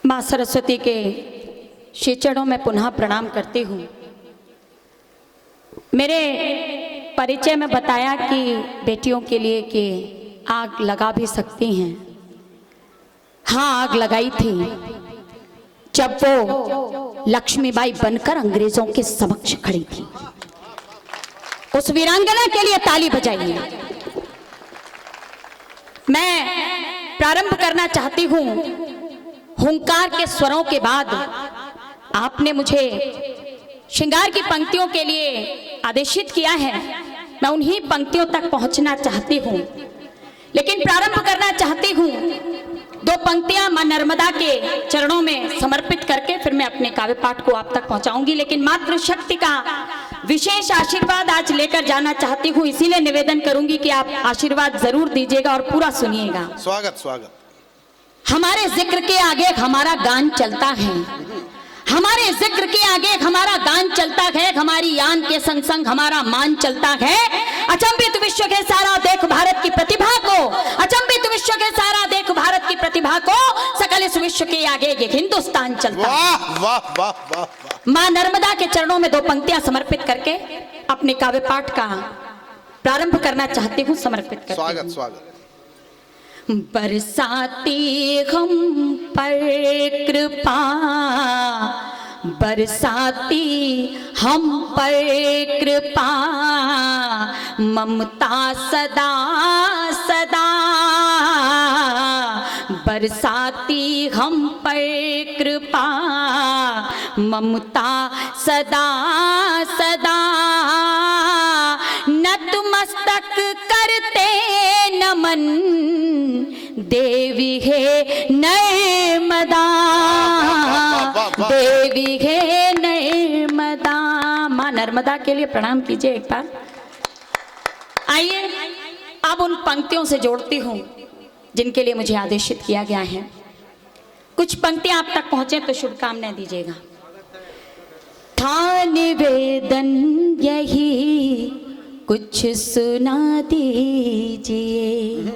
माँ सरस्वती के श्री चरणों में पुनः प्रणाम करती हूँ। मेरे परिचय में बताया कि बेटियों के लिए कि आग लगा भी सकती हैं। हाँ, आग लगाई थी जब वो लक्ष्मीबाई बनकर अंग्रेजों के समक्ष खड़ी थी। उस वीरांगना के लिए ताली बजाइए। मैं प्रारंभ करना चाहती हूँ हुंकार के स्वरों के बाद। आपने मुझे श्रृंगार की पंक्तियों के लिए आदेशित किया है, मैं उन्हीं पंक्तियों तक पहुंचना चाहती हूँ। लेकिन प्रारंभ करना चाहती हूँ दो पंक्तियां मां नर्मदा के चरणों में समर्पित करके फिर मैं अपने काव्य पाठ को आप तक पहुंचाऊंगी। लेकिन मातृशक्ति का विशेष आशीर्वाद आज लेकर जाना चाहती हूँ, इसीलिए निवेदन करूंगी कि आप आशीर्वाद जरूर दीजिएगा और पूरा सुनिएगा। स्वागत स्वागत। हमारे जिक्र के आगे हमारा गान चलता है, हमारे जिक्र के आगे हमारा गान चलता है, हमारी यान के संग संग हमारा मान चलता है। अचंभित विश्व के सारा देख भारत की प्रतिभा को, अचंभित विश्व के सारा देख भारत की प्रतिभा को, सकल इस विश्व के आगे ये हिंदुस्तान चलता है। वाह वाह वाह वाह वाह। मां नर्मदा के चरणों में दो पंक्तियां समर्पित करके अपने काव्य पाठ का प्रारंभ करना चाहती हूँ। समर्पित करती हूँ। स्वागत स्वागत। बरसाती हम पर कृपा, बरसाती हम पर कृपा, ममता सदा सदा। बरसाती हम पर कृपा, ममता सदा सदा। नतमस्तक करते नमन, देवी है नर्मदा, देवी है नर्मदा। मां नर्मदा के लिए प्रणाम कीजिए एक बार। आइए अब उन पंक्तियों से जोड़ती हूँ जिनके लिए मुझे आदेशित किया गया है। कुछ पंक्तियां आप तक पहुंचे तो शुभकामनाएं दीजिएगा। था निवेदन यही कुछ सुना दीजिए,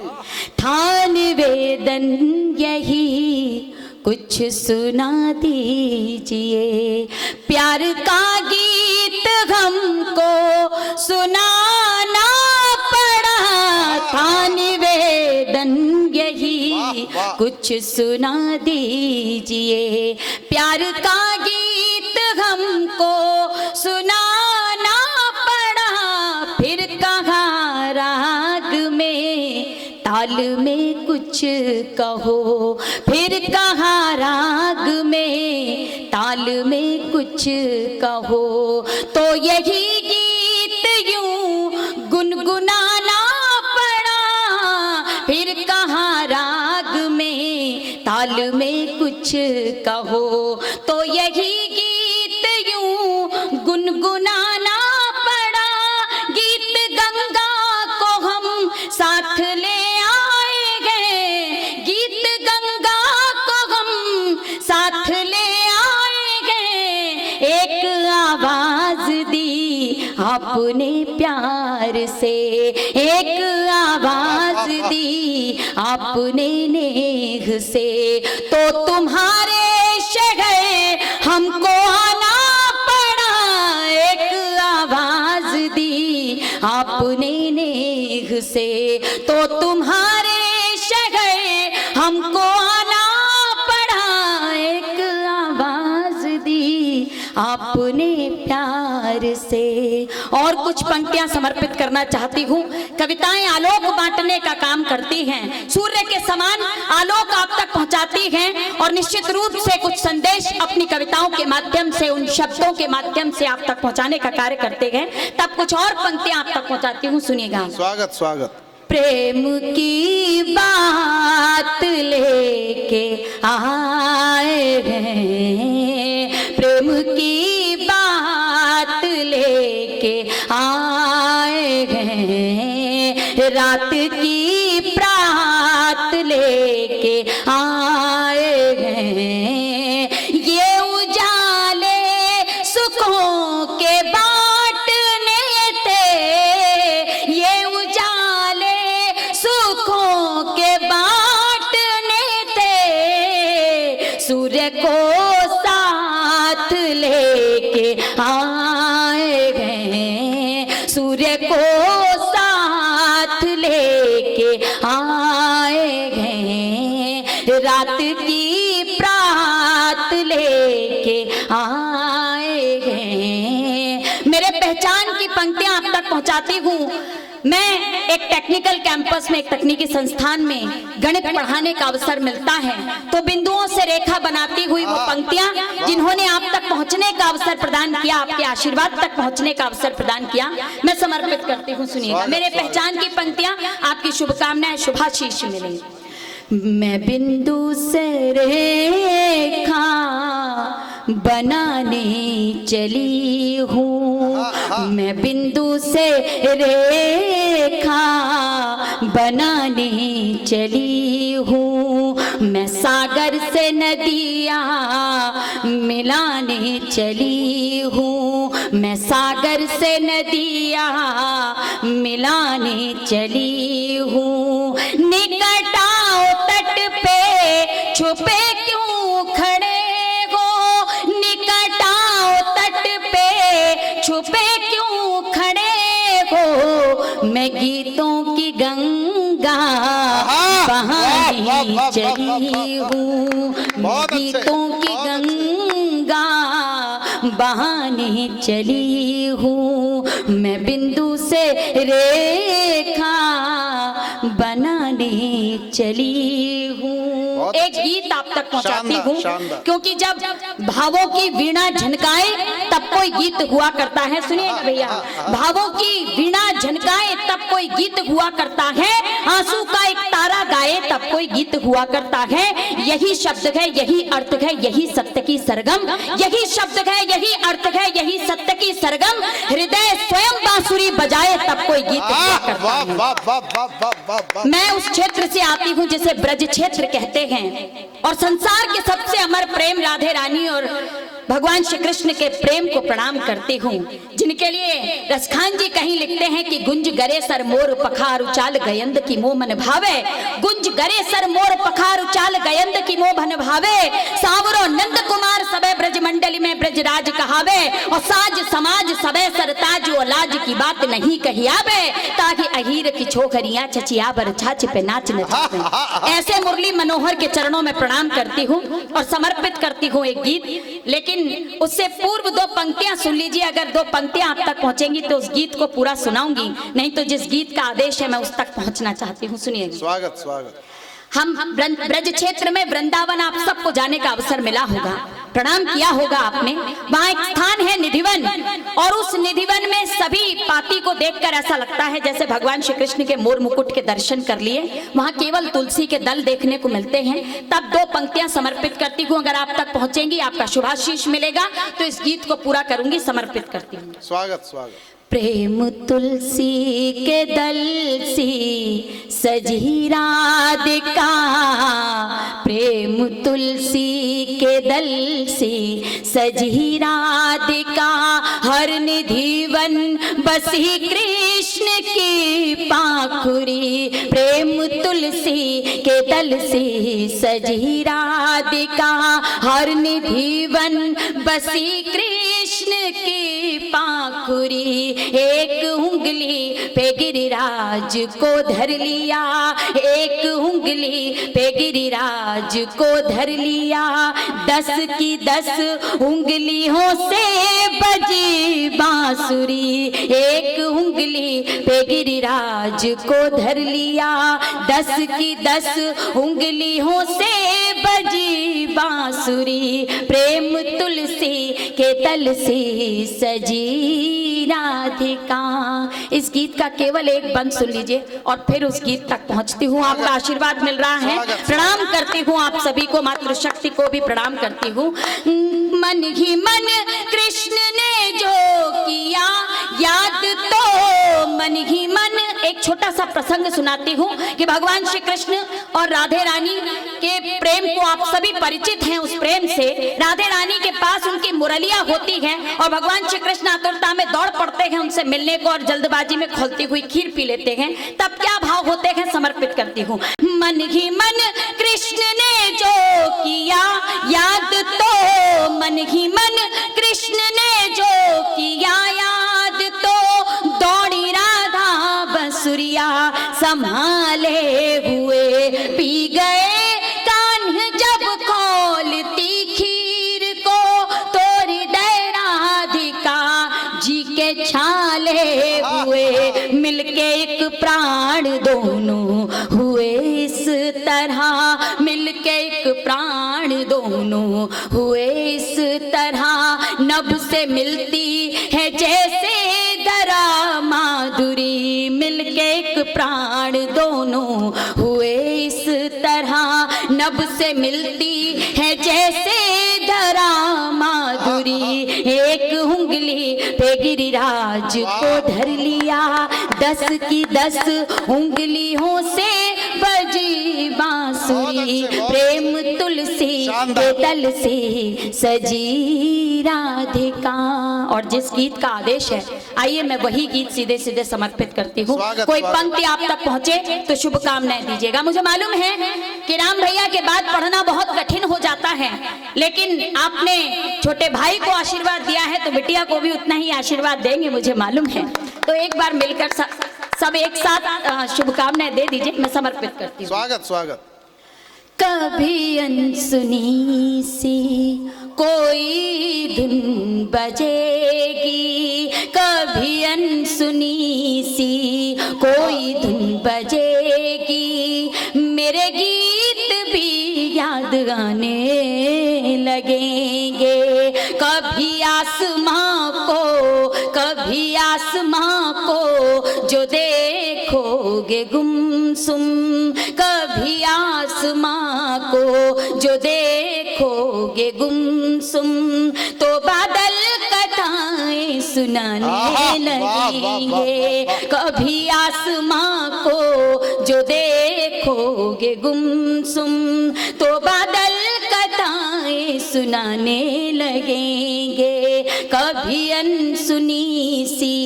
था निवेदन यही कुछ सुना दीजिए। प्यार का गीत हमको सुनाना पड़ा, था निवेदन यही कुछ सुना दीजिए। प्यार का गीत हमको सुनाना पड़ा, फिर कहाँ राग में ताल में कुछ कहो, फिर कहाँ राग में ताल में कुछ कहो। तो यही गीत यूं गुनगुनाना पड़ा, फिर कहाँ राग में ताल में कुछ कहो। तो यही गीत यूं गुनगुनाना पड़ा। गीत गंगा को हम साथ ले आएंगे, गीत गंगा को हम साथ ले आएंगे। एक आवाज दी आपने प्यार से, एक आवाज दी आपने नेह से। तो तुम्हारे शहर हमको आना पड़ा, एक आवाज दी आपने नेह से। तो तुम्हारे शहर हमको आना पड़ा, एक आवाज दी आपने प्यार से। और कुछ पंक्तियां समर्पित करना चाहती हूँ। कविताएं आलोक बांटने का काम करती हैं, सूर्य के समान आलोक आप तक पहुंचाती हैं और निश्चित रूप से कुछ संदेश अपनी कविताओं के माध्यम से, उन शब्दों के माध्यम से आप तक पहुंचाने का कार्य करते हैं। तब कुछ और पंक्तियां आप तक पहुंचाती हूँ, सुनिएगा। स्वागत स्वागत। प्रेम की बात लेके आए हैं, प्रेम की बात लेके आए हैं। रात की प्रात लेके आए हैं। ये उजाले सुखों के बांटने थे, ये उजाले सुखों के बांटने थे। सूर्य को साथ लेके आए हैं, सूर्य को साथ लेके आए हैं, रात की प्रात लेके आए हैं। मेरे पहचान की पंक्तियां आप तक पहुंचाती हूँ। मैं एक टेक्निकल कैंपस में, एक तकनीकी संस्थान में गणित पढ़ाने का अवसर मिलता है, तो बिंदुओं से रेखा बनाती हुई वो पंक्तियां जिन्होंने आप तक पहुंचने का अवसर प्रदान किया, आपके आशीर्वाद तक पहुंचने का अवसर प्रदान किया, मैं समर्पित करती हूँ। सुनिएगा, मेरे पहचान की पंक्तियां, आपकी शुभकामनाएं, शुभाशीष मिले। मैं बिंदु से रेखा बनाने चली हूँ, मैं बिंदु से रेखा बनाने चली हूँ, मैं सागर से नदियाँ मिलाने चली हूँ, मैं सागर से नदियाँ मिलाने चली हूँ। निकट आओ तट पे छुपे क्यों खड़े हो, निकट आओ तट पे छुपे क्यों खड़े हो, मैं गीतों की गंगा बहाने चली हूँ, गीतों की गंगा बहाने चली हूँ, मैं बिंदु से रेखा बनाने चली हूँ। एक गीत आप तक पहुंचाती हूँ, क्योंकि जब भावों की वीणा झनकाए तब कोई गीत हुआ करता है। सुनिएगा भैया, भावों की वीणा झनकाए तब कोई गीत हुआ करता है, आंसू का एक तारा गाए तब कोई गीत हुआ करता है। यही शब्द है, यही अर्थ है, यही सत्य की सरगम, यही शब्द है, यही अर्थ है, यही सत्य की सरगम, हृदय स्वयं बांसुरी बजाए तब कोई गीत हुआ करता है। मैं उस क्षेत्र से आती हूँ जिसे ब्रज क्षेत्र कहते हैं, और संसार के सबसे अमर प्रेम राधे रानी और भगवान श्री कृष्ण के प्रेम को प्रणाम करती हूँ, जिनके लिए रसखान जी कहीं लिखते हैं कि गुंज गरे सर मोर पखार उचाल गयंद की मोह मन भावे, गुंज गरे सर मोर पखार उचाल गयंद की मोह मन भावे, सावरो नंद कुमार सबे ब्रज मंडली में ब्रज राज कहावे, और साज समाज सबे सरताज और लाज की बात नहीं कही आवे, ताकि अहीर की छोकरियां चचिया बर छाछ पे नाच नचावे। ऐसे मुरली मनोहर के चरणों में प्रणाम करती हूँ और समर्पित करती हूँ एक गीत। लेकिन उससे पूर्व दो पंक्तियां सुन लीजिए, अगर दो पंक्तियां आप तक पहुंचेंगी तो उस गीत को पूरा सुनाऊंगी, नहीं तो जिस गीत का आदेश है मैं उस तक पहुंचना चाहती हूँ। सुनिएगा। स्वागत स्वागत। हम ब्रज क्षेत्र में वृंदावन आप सबको जाने का अवसर मिला होगा, प्रणाम किया होगा आपने। वहाँ एक स्थान है निधिवन, और उस निधिवन में सभी पाती को देखकर ऐसा लगता है जैसे भगवान श्री कृष्ण के मोर मुकुट के दर्शन कर लिए। वहाँ केवल तुलसी के दल देखने को मिलते हैं। तब दो पंक्तियां समर्पित करती हूँ, अगर आप तक पहुंचेंगी आपका शुभाशीष मिलेगा, तो इस गीत को पूरा करूंगी, समर्पित करती हूँ। स्वागत स्वागत। प्रेम तुलसी के दल सी सजी राधिका, प्रेम तुलसी के दल सी सजी राधिका, हर निधिवन बसी कृष्ण की पाखुरी, प्रेम तुलसी के दल सी सजी राधिका, हर निधिवन बसी कृष्ण की पाखुरी, एक उंगली पे गिरिराज को धर लिया, एक उंगली पे गिरिराज को धर लिया, 10 की 10 उंगलियों से बजी बांसुरी, एक उंगली पे गिरिराज को धर लिया, 10 की 10 उंगलियों से बजी बांसुरी, प्रेम तुलसी के तल से सजी राधिका। इस गीत का केवल एक बंद सुन लीजिए और फिर उस गीत तक पहुंचती हूँ। आपका आशीर्वाद मिल रहा है, प्रणाम करती हूँ आप सभी को, मातृशक्ति को भी प्रणाम करती हूँ। मन ही मन कृष्ण ने जो किया याद, तो मन ही मन, एक छोटा सा प्रसंग सुनाती हूँ कि भगवान श्री कृष्ण और राधे रानी के प्रेम को आप सभी परिचित हैं। उस प्रेम से राधे रानी के पास उनकी मुरलियां होती हैं और भगवान श्री कृष्ण आतुरता में दौड़ पड़ते हैं उनसे मिलने को और जल्दबाजी में खौलती हुई खीर पी लेते हैं। तब क्या भाव होते हैं समर्पित करती हूँ। मन ही मन कृष्ण ने जो किया याद, तो मन ही मन कृष्ण ने जो किया याद, तो दौड़ी राधा बंसुरिया संभाले हुए पी गए कान्ह जब खोलती खीर को, तो हृदय राधिका जी के छाले हुए मिलके एक प्राण दोनों हुए इस तरह, मिलके एक प्राण दोनों हुए इस तरह। नभ से मिलती है जैसे धरा माधुरी, मिलके एक प्राण दोनों हुए इस तरह। नभ से मिलती है जैसे धरा माधुरी, एक उंगली पे गिरिराज को धर लिया, 10 की 10 उंगलियों से बजी बांसुरी, प्रेम तुलसी के तल से सजी राधिका। और जिस गीत का आदेश है, आइए मैं वही गीत सीधे सीधे समर्पित करती हूँ। कोई पंक्ति आप तक पहुँचे तो शुभकामनाएं दीजिएगा। मुझे मालूम है कि राम भैया के बाद पढ़ना बहुत कठिन हो जाता है, लेकिन आपने छोटे भाई को आशीर्वाद दिया है तो बिटिया को भी उतना ही आशीर्वाद देंगे, मुझे मालूम है। तो एक बार मिलकर सब एक साथ शुभकामनाएं दे दीजिए, मैं समर्पित करती हूँ। स्वागत स्वागत। कभी अनसुनी सी कोई धुन बजेगी, कभी अनसुनी सी कोई धुन बजेगी, मेरे गीत भी याद आने लगेंगे। कभी आसमां को जो देखोगे गुमसुम, कभी आसमां को जो देखोगे गुमसुम, तो बादल कथाएं सुनाने लगेंगे। कभी आसमां को जो देखोगे गुमसुम, तो बादल कथाएं सुनाने लगेंगे। कभी अनसुनी सी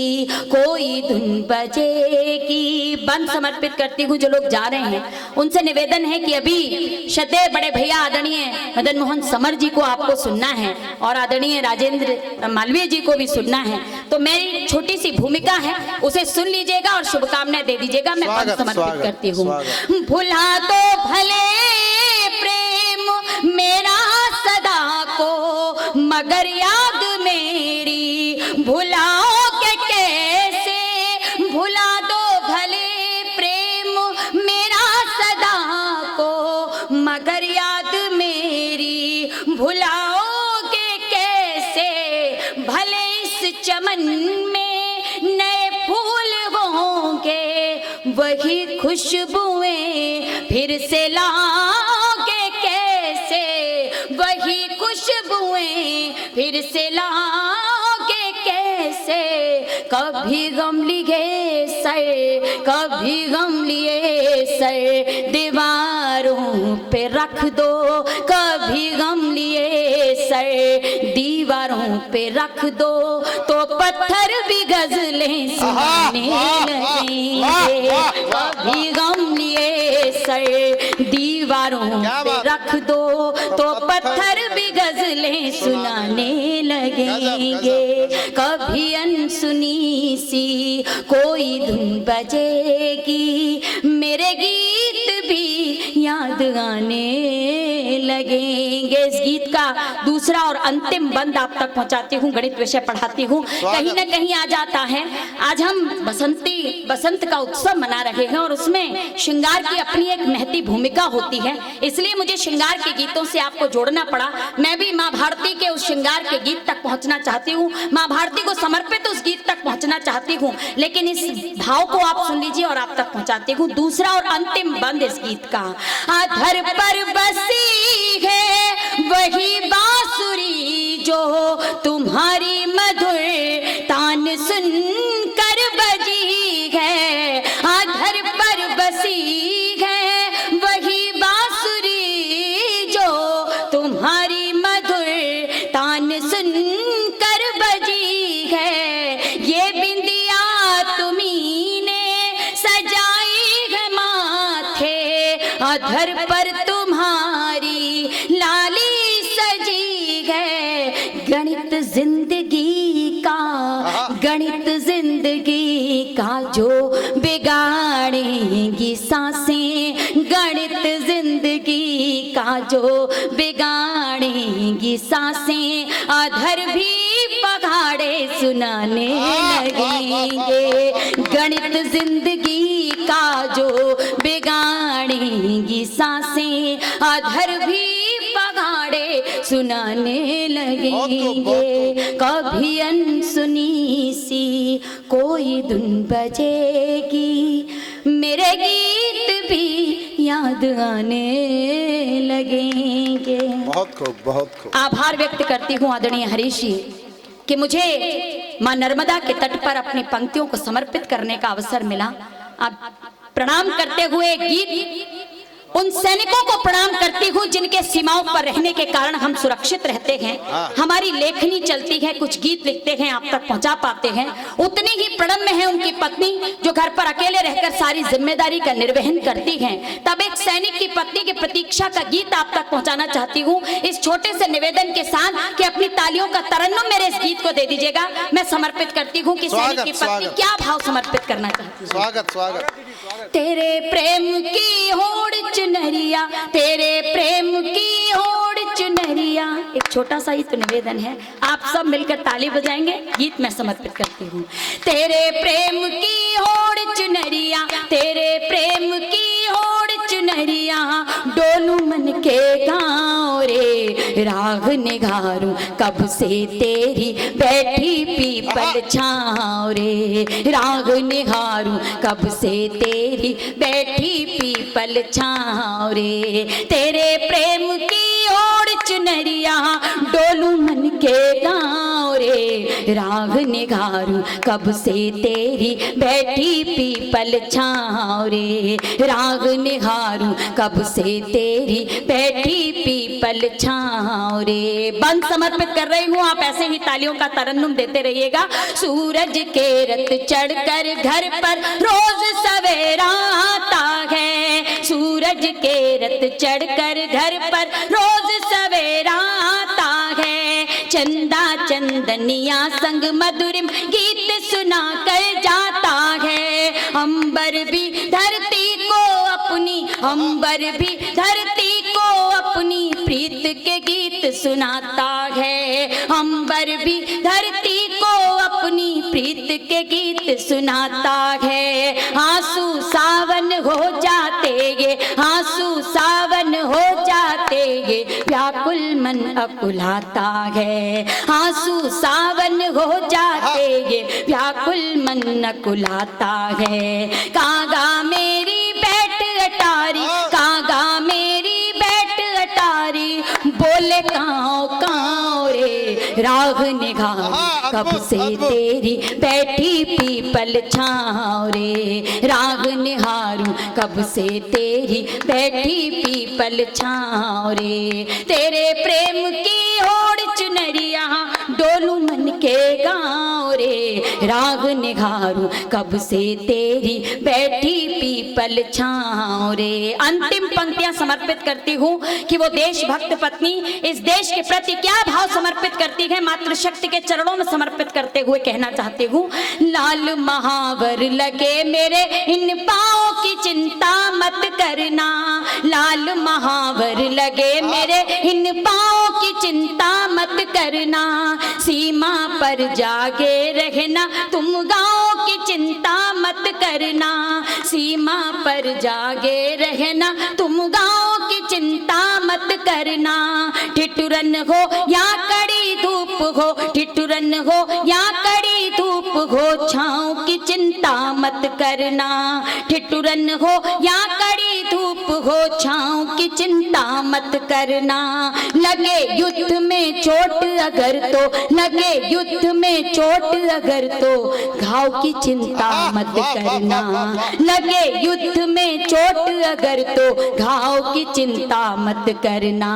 कोई धुन बजेगी। बंद समर्पित करती हूँ। जो लोग जा रहे हैं उनसे निवेदन है कि अभी श्रद्धेय बड़े भैया आदरणीय मदन मोहन समर जी को आपको सुनना है और आदरणीय राजेंद्र मालवीय जी को भी सुनना है, तो मेरी छोटी सी भूमिका है उसे सुन लीजिएगा और शुभकामनाएं दे दीजिएगा। मैं बंद समर्पित करती हूँ। भुला तो भले प्रेम मेरा सदा को, मगर याद मेरी भुलाओगे कैसे। भुला दो भले प्रेम मेरा सदा को, मगर याद मेरी भुलाओगे कैसे। भले इस चमन में नए फूल होंगे, वही खुशबुएं फिर से लाओगे कैसे। वही खुशबुएं फिर से लाओगे कैसे। कभी गम लिए सर, कभी गम लिए सर दीवारों पे रख दो। कभी गम लिए सर दीवारों पे रख दो, तो पत्थर भी गजलें सुनाने लगेंगे। कभी गम लिए सर दीवारों पे रख दो, तो पत्थर भी गजलें सुनाने लगेंगे। कभी अनसुनी सी कोई धुन बजेगी, मेरे गीत भी याद आने लगेंगे। इस गीत का दूसरा और अंतिम बंद आप तक पहुंचाती हूँ। गणित विषय पढ़ाती हूँ। कहीं ना कहीं आ जाता है, आज हम बसंत का उत्सव मना रहे हैं और उसमें श्रृंगार की अपनी एक महती भूमिका होती है, इसलिए मुझे श्रृंगार के गीतों से आपको जोड़ना पड़ा। मैं भी माँ भारती के उस श्रृंगार के गीत तक पहुंचना चाहती हूँ, माँ भारती को समर्पित उस गीत तक पहुंचना चाहती हूँ, लेकिन इस भाव को आप सुन लीजिए और आप तक पहुंचाती हूँ। दूसरा और अंतिम बंद इस गीत का। आधर पर बसी है वही बांसुरी, जो तुम्हारी मधुर तान सुन कर बजी है। अधर पर तुम्हारी लाली सजी है। गणित जिंदगी का, गणित जिंदगी का जो बिगाड़ेंगी सांसें, गणित जिंदगी का जो बिगाड़ेंगी सांसें, अधर भी पगाड़े सुनाने लगेंगे। गणित जिंदगी का जो बिगाड़ेंगी सांसें, अधर भी पगाड़े सुनाने लगेंगे। कभी अनसुनी सी कोई धुन बजेगी, मेरे गीत भी याद आने लगेंगे। बहुत खूब, बहुत खूब। आभार व्यक्त करती हूँ आदरणीय हरीश जी कि मुझे मां नर्मदा के तट पर अपनी पंक्तियों को समर्पित करने का अवसर मिला। अब प्रणाम करते हुए गीत उन सैनिकों को प्रणाम करती हूँ जिनके सीमाओं पर रहने के कारण हम सुरक्षित रहते हैं, हमारी लेखनी चलती है, कुछ गीत लिखते हैं, आप तक पहुंचा पाते हैं। उतनी ही प्रणम्य है उनकी पत्नी जो घर पर अकेले रहकर सारी जिम्मेदारी का निर्वहन करती हैं। तब एक सैनिक की पत्नी की प्रतीक्षा का गीत आप तक पहुंचाना चाहती हूँ इस छोटे से निवेदन के साथ कि अपनी तालियों का तरन्नुम मेरे इस गीत को दे दीजिएगा। मैं समर्पित करती हूँ कि सैनिक की पत्नी क्या भाव समर्पित करना चाहती है। स्वागत, स्वागत। तेरे प्रेम की होड़ चुनरिया, तेरे प्रेम की होड़ चुनरिया। एक छोटा सा ही तो निवेदन है, आप सब मिलकर ताली बजाएंगे, गीत मैं समर्पित करती हूँ। तेरे प्रेम की होड़ चुनरिया, तेरे प्रेम की होड़ चुनरिया, डोलू मन के गाँव रे, राग निगारूं कब से तेरी बैठी पीपल छाँव रे, राग निगारूं कब से तेरी बैठी पीपल छाँव रे। तेरे प्रेम की ओर चुनरिया, डोलू मन के गाँव रे, राग निगारूं कब से तेरी बैठी पीपल छाँव रे, राग निगारूं कब से तेरी बैठी पीपल छाँव रे। बंद समर्पित कर रही हूँ, आप ऐसे ही तालियों का तरन्नुम देते रहिएगा। सूरज के रत चढ़कर घर पर रोज सवेरा आता है, सूरज के रत चढ़कर घर पर रोज सवेरा आता है, चंदा चंदनिया संग मधुरिम गीत सुना कर जाता है। अंबर भी धरती को अपनी, अंबर भी धरती को अपनी प्रीत के गीत सुनाता है, अंबर भी धरती को अपनी प्रीत के गीत सुनाता है। आंसू सावन हो जाते ये, आंसू सावन हो जाते ये, व्याकुल मन अकुलाता है, आंसू सावन हो जाते ये, व्याकुल मन अकुलाता है। कागा मेरी बैठ अटारी, कागा मेरी बैठ अटारी, बोले काँव काँव रे, राग निगारूं कब से तेरी बैठी पीपल छाँव रे, राग निहारूं कब से तेरी बैठी पीपल छाँव रे। तेरे प्रेम की होड़ चुनरिया, डोलू मन के गाँव रे, राग निगारूं कब से तेरी बैठी पीपल छाँव रे। अंतिम पंक्तियां समर्पित करती हूँ कि वो देशभक्त पत्नी इस देश के प्रति क्या भाव समर्पित करती है, मातृशक्ति के चरणों में समर्पित करते हुए कहना चाहती हूँ। लाल महावर लगे मेरे इन पाँव की चिंता मत करना, लाल महावर लगे मेरे इन पाँव की चिंता मत करना, सीमा पर जागे रहना तुम गाँव की चिंता मत करना, सीमा पर जागे रहना तुम गाँव की चिंता मत करना। ठिठुरन हो या कड़ी धूप हो, ठिठुरन हो या कड़ी धूप हो, छाँव की चिंता मत करना, ठिठुरन हो या कड़ी धूप हो, छाँव की चिंता मत करना। लगे युद्ध में चोट अगर तो, लगे युद्ध में चोट अगर तो, घाव की चिंता मत करना, लगे युद्ध में चोट अगर तो, घाव की चिंता मत करना।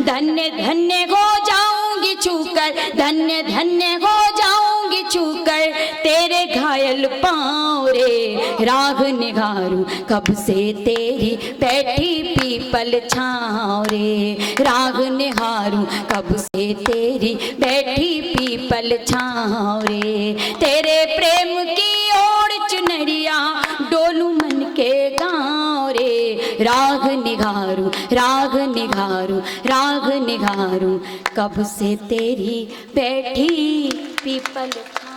धन्य धन्य हो जाऊंगी छूकर, धन्य धन्य हो जाऊंगी छूकर तेरे घायल पाँव रे, राग निगारूं कब से तेरी बैठी पी पीपल छाँव रे, राग निहारूं कब से तेरी बैठी पीपल छाँव रे। तेरे प्रेम की ओर चुनरिया डोलू मन के गाँव रे, राग निहारूं राग निहारूं राग निहारूं कब से तेरी बैठी पीपल छाँव।